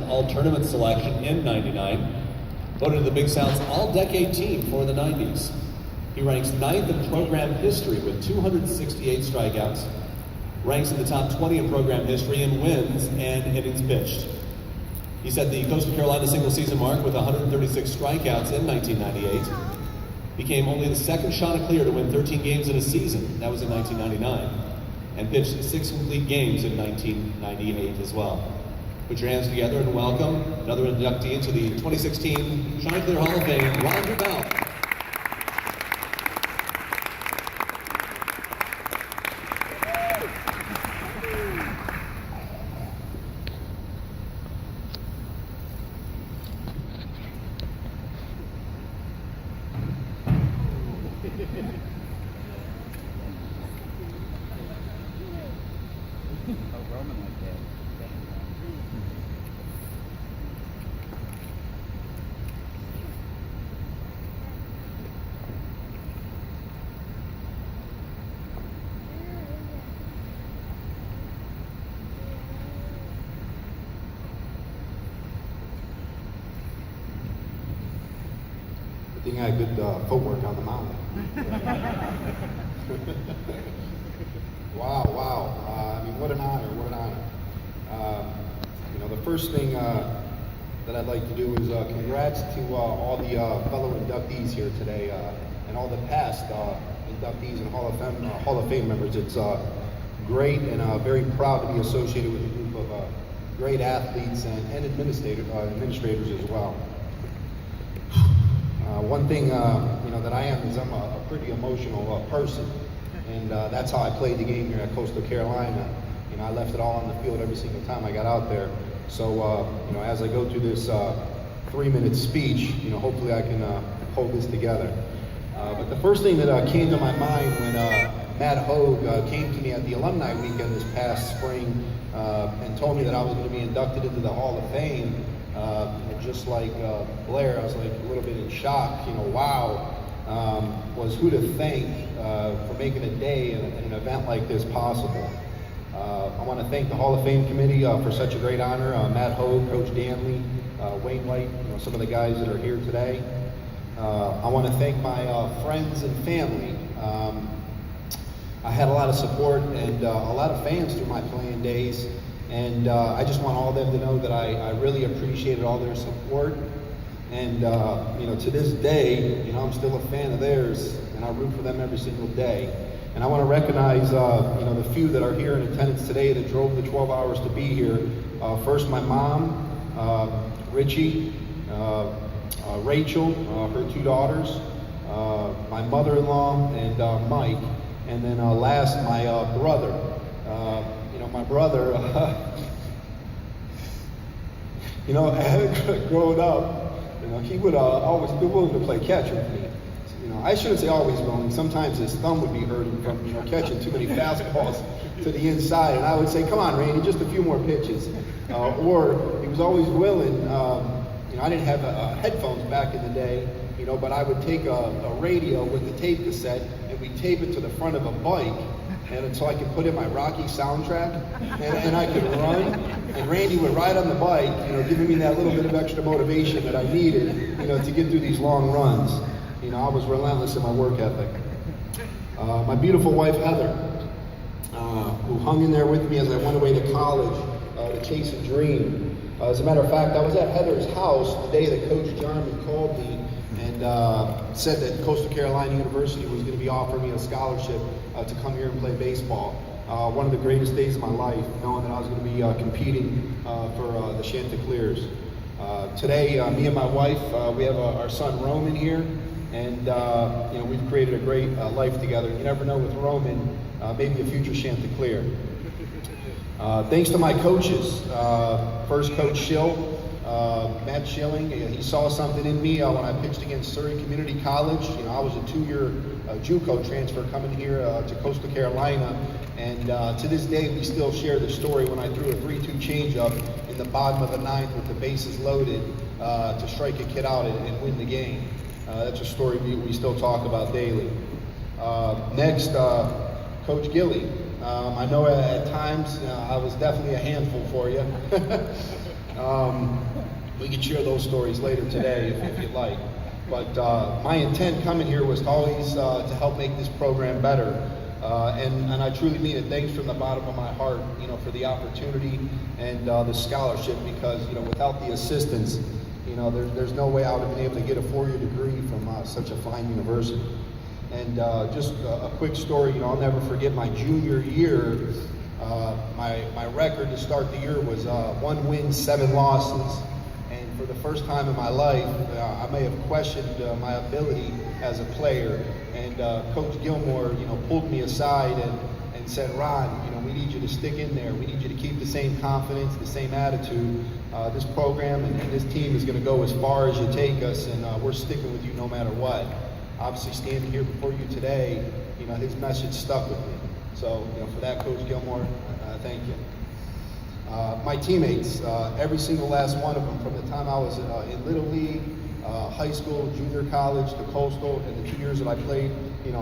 All-Tournament selection in '99, voted the Big South's All-Decade Team for the '90s. He ranks 9th in program history with 268 strikeouts, ranks in the top 20 in program history in wins and innings pitched. He set the Coastal Carolina single-season mark with 136 strikeouts in 1998. Became only the second Chanticleer to win 13 games in a season. That was in 1999. And pitched 6 complete games in 1998 as well. Put your hands together and welcome another inductee into the 2016 Chanticleer Hall of Fame, Roger Bell. Roman like that. I think I had good footwork on the mound. Wow. I mean, what an honor, what an honor. The first thing that I'd like to do is congrats to all the fellow inductees here today and all the past inductees and Hall of Fame members. It's great and very proud to be associated with a group of great athletes and administrators as well. One thing that I am is I'm a pretty emotional person, and that's how I played the game here at Coastal Carolina. I left it all on the field every single time I got out there. So as I go through this 3-minute speech, hopefully I can hold this together. But the first thing that came to my mind when Matt Hogue came to me at the alumni weekend this past spring and told me that I was going to be inducted into the Hall of Fame. Just like Blair, I was like a little bit in shock. Wow, was who to thank for making a day and an event like this possible. I want to thank the Hall of Fame committee for such a great honor. Matt Hogue, Coach Danley, Wayne White, some of the guys that are here today. I want to thank my friends and family. I had a lot of support and a lot of fans through my playing days. And I just want all of them to know that I really appreciated all their support. And, to this day, I'm still a fan of theirs, and I root for them every single day. And I want to recognize, the few that are here in attendance today that drove the 12 hours to be here. First, my mom, Richie, Rachel, her 2 daughters, my mother-in-law, and Mike. And then last, my brother. My brother, growing up, he would always be willing to play catch with me. I shouldn't say always willing. Sometimes his thumb would be hurting from catching too many fastballs to the inside, and I would say, "Come on, Randy, just a few more pitches." Or he was always willing. I didn't have headphones back in the day, but I would take a radio with the tape cassette and we tape it to the front of a bike. And so I could put in my Rocky soundtrack, and I could run, and Randy would ride on the bike, giving me that little bit of extra motivation that I needed, to get through these long runs. I was relentless in my work ethic. My beautiful wife, Heather, who hung in there with me as I went away to college to chase a dream. As a matter of fact, I was at Heather's house the day that Coach Jarman called me and said that Coastal Carolina University was going to be offering me a scholarship to come here and play baseball. One of the greatest days of my life, knowing that I was going to be competing for the Chanticleers. Today, me and my wife, we have our son Roman here, and we've created a great life together. You never know with Roman, maybe a future Chanticleer. Thanks to my coaches, first Coach Schill, Matt Schilling. He saw something in me when I pitched against Surrey Community College. I was a 2-year JUCO transfer coming here to Coastal Carolina, and to this day we still share the story when I threw a 3-2 changeup in the bottom of the 9th with the bases loaded to strike a kid out and win the game. That's a story we still talk about daily. Next, Coach Gilly. I know at times I was definitely a handful for you. We can share those stories later today if you'd like. But my intent coming here was to always to help make this program better. And I truly mean it. Thanks from the bottom of my heart, for the opportunity and the scholarship, because, without the assistance, there's no way I would have been able to get a 4-year degree from such a fine university. And just a quick story, I'll never forget my junior year. My record to start the year was 1 win, 7 losses. And for the first time in my life, I may have questioned my ability as a player. And Coach Gilmore, pulled me aside and said, Ron, we need you to stick in there. We need you to keep the same confidence, the same attitude. This program and this team is going to go as far as you take us, and we're sticking with you no matter what. Obviously, standing here before you today, his message stuck with me. So, for that, Coach Gilmore, thank you. My teammates, every single last one of them, from the time I was in Little League, high school, junior college, to Coastal, and the 2 years that I played,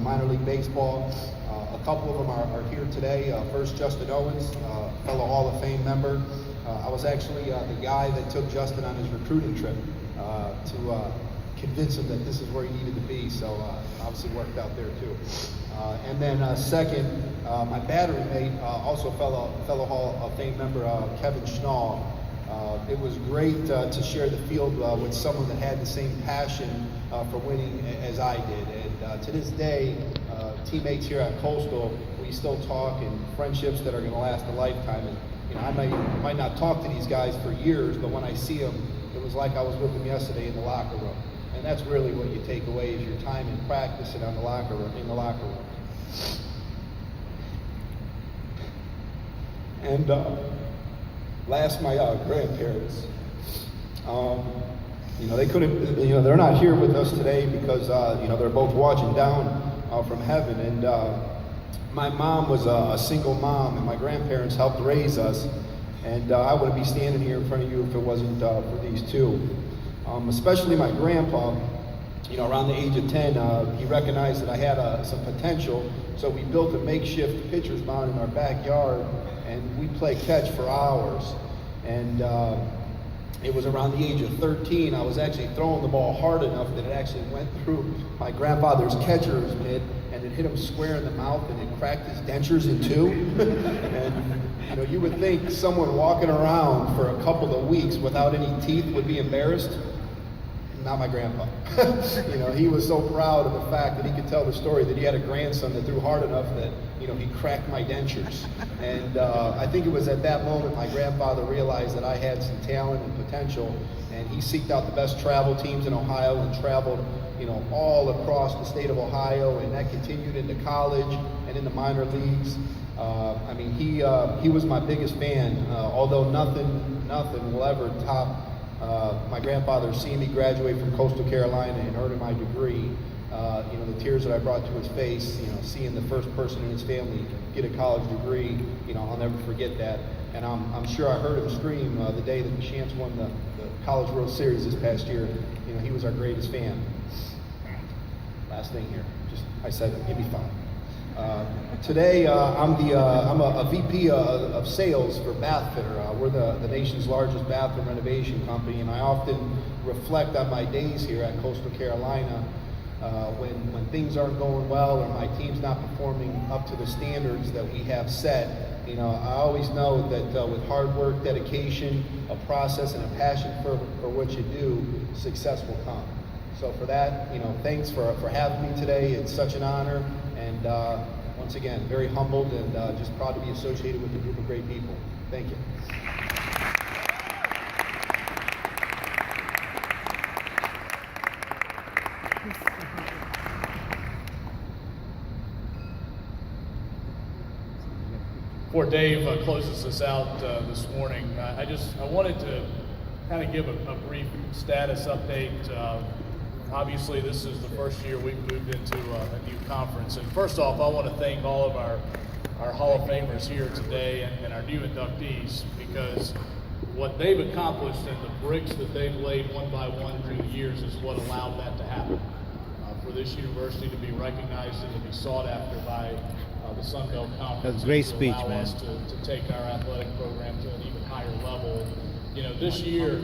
minor league baseball. A couple of them are here today. First, Justin Owens, fellow Hall of Fame member. I was actually the guy that took Justin on his recruiting trip to convince him that this is where he needed to be. So obviously worked out there too. And then second, my battery mate, also fellow Hall of Fame member, Kevin Schnall. It was great to share the field with someone that had the same passion for winning as I did. And to this day, teammates here at Coastal, we still talk, and friendships that are going to last a lifetime. And I might not talk to these guys for years, but when I see them, it was like I was with them yesterday in the locker room. And that's really what you take away, is your time in practice and in the locker room. And last, my grandparents. They couldn't. They're not here with us today because they're both watching down from heaven. And my mom was a single mom, and my grandparents helped raise us. And I wouldn't be standing here in front of you if it wasn't for these two. Especially my grandpa. Around the age of 10, he recognized that I had some potential, so we built a makeshift pitcher's mound in our backyard, and we play catch for hours. And it was around the age of 13, I was actually throwing the ball hard enough that it actually went through my grandfather's catcher's mitt, and it hit him square in the mouth, and it cracked his dentures in two. And you would think someone walking around for a couple of weeks without any teeth would be embarrassed. Not my grandpa. He was so proud of the fact that he could tell the story that he had a grandson that threw hard enough that, he cracked my dentures. And I think it was at that moment my grandfather realized that I had some talent and potential, and he seeked out the best travel teams in Ohio and traveled, all across the state of Ohio, and that continued into college and in the minor leagues. He was my biggest fan, although nothing will ever top my grandfather seeing me graduate from Coastal Carolina and earning my degree. The tears that I brought to his face, seeing the first person in his family get a college degree, I'll never forget that. And I'm sure I heard him scream the day that the Chants won the College World Series this past year. He was our greatest fan. Last thing here, I said it, give me 5. Today, I'm a VP of sales for Bathfitter. We're the nation's largest bathroom renovation company, and I often reflect on my days here at Coastal Carolina when things aren't going well or my team's not performing up to the standards that we have set. I always know that with hard work, dedication, a process, and a passion for what you do, success will come. So for that, thanks for having me today. It's such an honor, and once again, very humbled and just proud to be associated with a group of great people. Thank you. Before Dave closes us out this morning, I wanted to kind of give a brief status update. Obviously, this is the first year we've moved into a new conference. And first off, I want to thank all of our Hall of Famers here today and our new inductees, because what they've accomplished and the bricks that they've laid one by one through the years is what allowed that to happen. For this university to be recognized and to be sought after by the Sun Belt Conference. That's a great speech, allow man. us to take our athletic program to an even higher level. you know, this year